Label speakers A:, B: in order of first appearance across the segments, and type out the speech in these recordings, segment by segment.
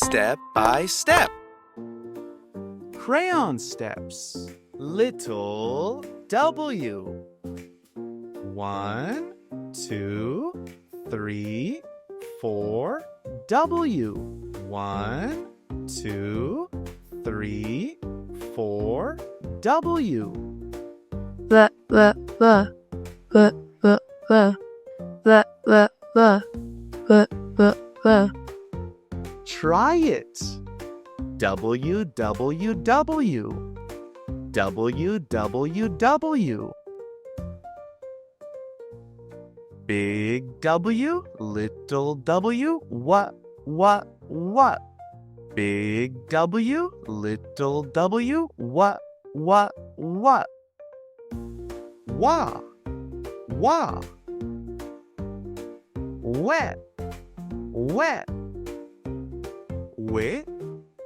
A: Step by step.
B: Crayon steps. Little W. 1, 2, 3, 4. W. 1, 2, 3, 4. W.
C: wuh-wuh-wuh, wuh-wuh-wuh, wuh-wuh-wuh, wuh-wuh-wuh.
B: Try it. WWW. WWW. Big W, little w, what? Big W, little w, what? Wah, wah. Wet,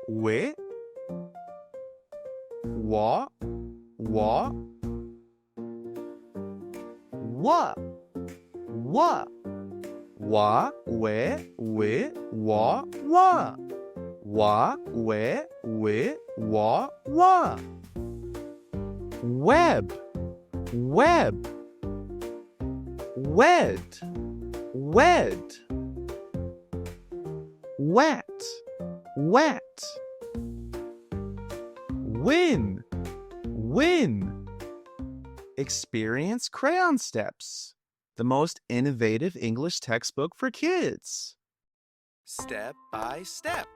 B: wit, wah, what, wah, where, wah, wah, where, wah, web, wed, wet, win. Experience Crayon Steps, the most innovative English textbook for kids.
A: Step by step.